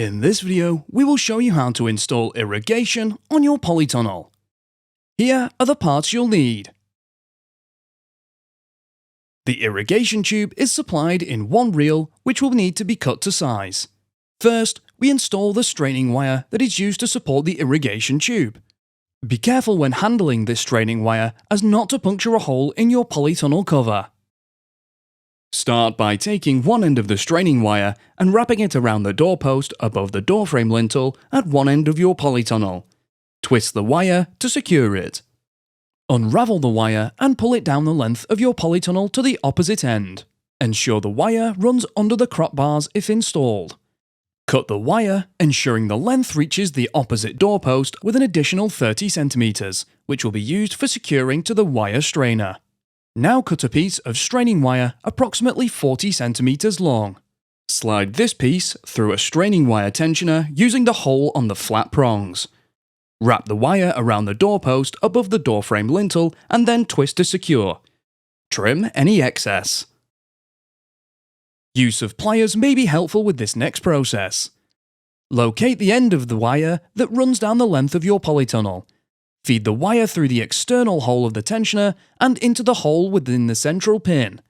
In this video, we will show you how to install irrigation on your polytunnel. Here are the parts you'll need. The irrigation tube is supplied in one reel, which will need to be cut to size. First, we install the straining wire that is used to support the irrigation tube. Be careful when handling this straining wire as not to puncture a hole in your polytunnel cover. Start by taking one end of the straining wire and wrapping it around the doorpost above the doorframe lintel at one end of your polytunnel. Twist the wire to secure it. Unravel the wire and pull it down the length of your polytunnel to the opposite end. Ensure the wire runs under the crop bars if installed. Cut the wire, ensuring the length reaches the opposite doorpost with an additional 30 cm, which will be used for securing to the wire strainer. Now cut a piece of straining wire approximately 40 cm long. Slide this piece through a straining wire tensioner using the hole on the flat prongs. Wrap the wire around the doorpost above the doorframe lintel and then twist to secure. Trim any excess. Use of pliers may be helpful with this next process. Locate the end of the wire that runs down the length of your polytunnel. Feed the wire through the external hole of the tensioner and into the hole within the central pin.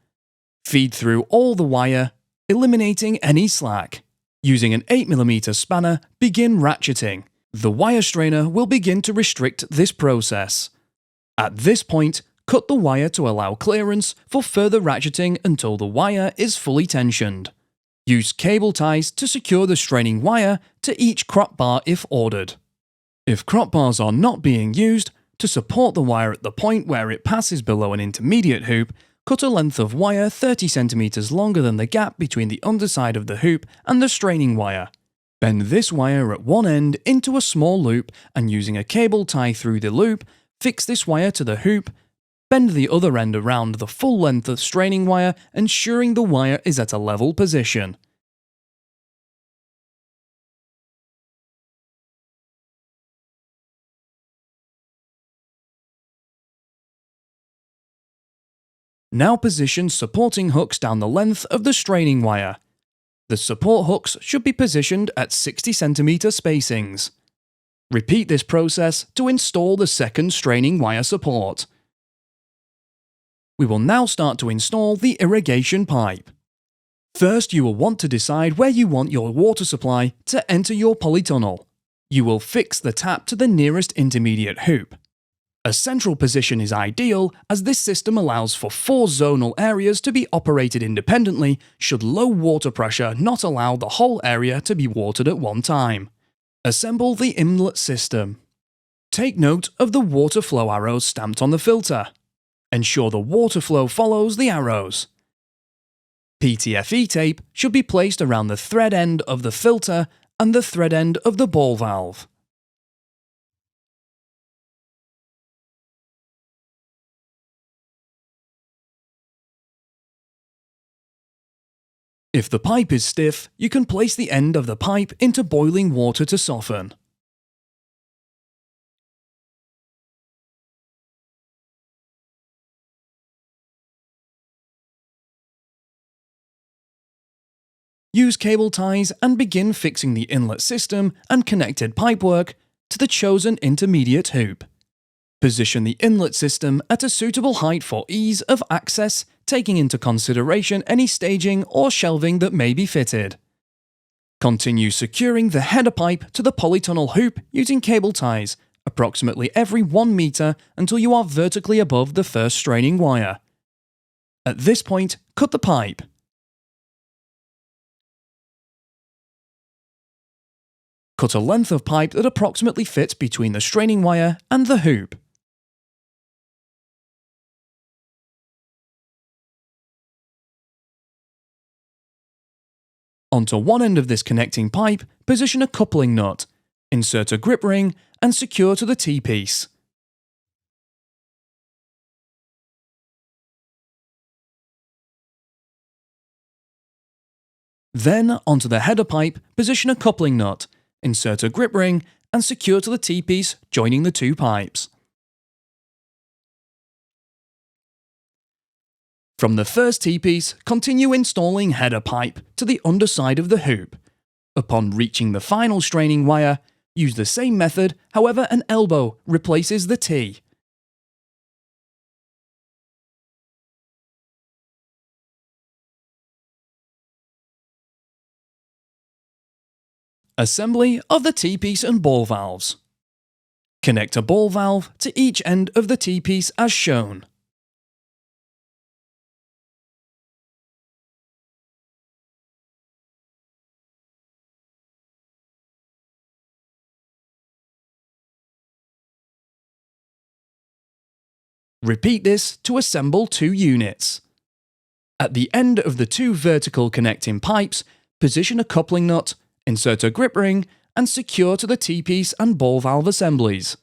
Feed through all the wire, eliminating any slack. Using an 8mm spanner, begin ratcheting. The wire strainer will begin to restrict this process. At this point, cut the wire to allow clearance for further ratcheting until the wire is fully tensioned. Use cable ties to secure the straining wire to each crop bar if ordered. If crop bars are not being used, to support the wire at the point where it passes below an intermediate hoop, cut a length of wire 30 cm longer than the gap between the underside of the hoop and the straining wire. Bend this wire at one end into a small loop and using a cable tie through the loop, fix this wire to the hoop. Bend the other end around the full length of straining wire, ensuring the wire is at a level position. Now position supporting hooks down the length of the straining wire. The support hooks should be positioned at 60 cm spacings. Repeat this process to install the second straining wire support. We will now start to install the irrigation pipe. First, you will want to decide where you want your water supply to enter your polytunnel. You will fix the tap to the nearest intermediate hoop. A central position is ideal as this system allows for 4 zonal areas to be operated independently should low water pressure not allow the whole area to be watered at one time. Assemble the inlet system. Take note of the water flow arrows stamped on the filter. Ensure the water flow follows the arrows. PTFE tape should be placed around the thread end of the filter and the thread end of the ball valve. If the pipe is stiff, you can place the end of the pipe into boiling water to soften. Use cable ties and begin fixing the inlet system and connected pipework to the chosen intermediate hoop. Position the inlet system at a suitable height for ease of access, taking into consideration any staging or shelving that may be fitted. Continue securing the header pipe to the polytunnel hoop using cable ties, approximately every 1 meter until you are vertically above the first straining wire. At this point, cut the pipe. Cut a length of pipe that approximately fits between the straining wire and the hoop. Onto one end of this connecting pipe, position a coupling nut, insert a grip ring, and secure to the T-piece. Then, onto the header pipe, position a coupling nut, insert a grip ring, and secure to the T-piece, joining the two pipes. From the first T-piece, continue installing header pipe to the underside of the hoop. Upon reaching the final straining wire, use the same method, however an elbow replaces the T. Assembly of the T-piece and ball valves. Connect a ball valve to each end of the T-piece as shown. Repeat this to assemble 2 units. At the end of the 2 vertical connecting pipes, position a coupling nut, insert a grip ring, and secure to the T-piece and ball valve assemblies.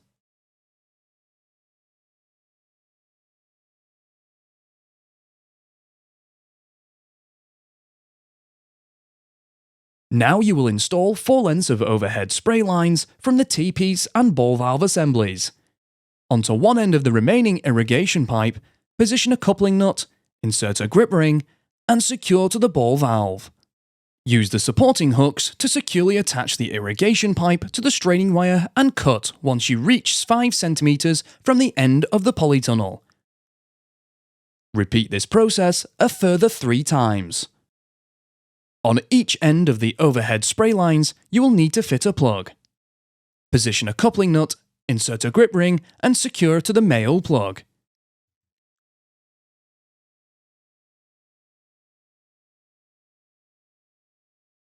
Now you will install 4 lengths of overhead spray lines from the T-piece and ball valve assemblies. Onto one end of the remaining irrigation pipe, position a coupling nut, insert a grip ring, and secure to the ball valve. Use the supporting hooks to securely attach the irrigation pipe to the straining wire and cut once you reach 5 cm from the end of the polytunnel. Repeat this process a further 3 times. On each end of the overhead spray lines, you will need to fit a plug. Position a coupling nut, insert a grip ring, and secure to the male plug.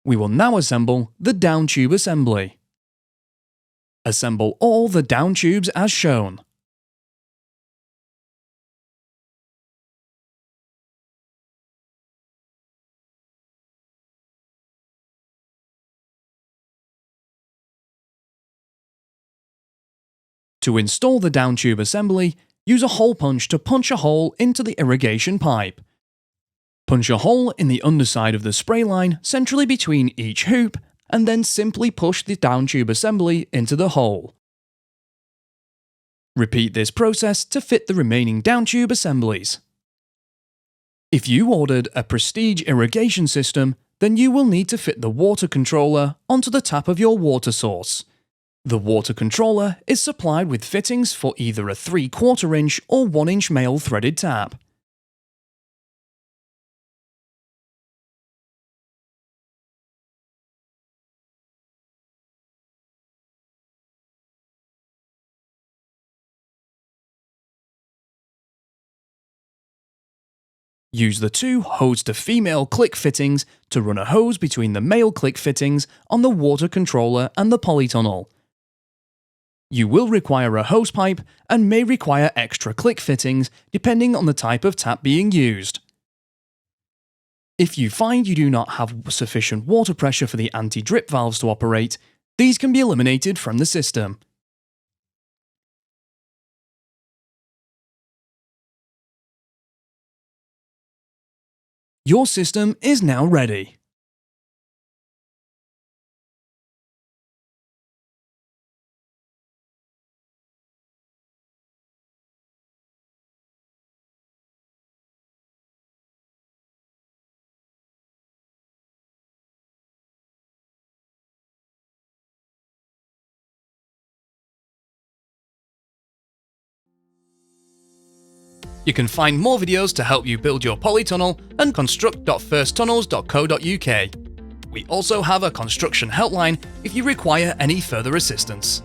We will now assemble the down tube assembly. Assemble all the down tubes as shown. To install the down tube assembly, use a hole punch to punch a hole into the irrigation pipe. Punch a hole in the underside of the spray line centrally between each hoop, and then simply push the down tube assembly into the hole. Repeat this process to fit the remaining down tube assemblies. If you ordered a Prestige irrigation system, then you will need to fit the water controller onto the tap of your water source. The water controller is supplied with fittings for either a 3/4 inch or 1 inch male threaded tap. Use the 2 hose-to-female click fittings to run a hose between the male click fittings on the water controller and the polytunnel. You will require a hose pipe and may require extra click fittings depending on the type of tap being used. If you find you do not have sufficient water pressure for the anti-drip valves to operate, these can be eliminated from the system. Your system is now ready. You can find more videos to help you build your polytunnel and construct.firsttunnels.co.uk. We also have a construction helpline if you require any further assistance.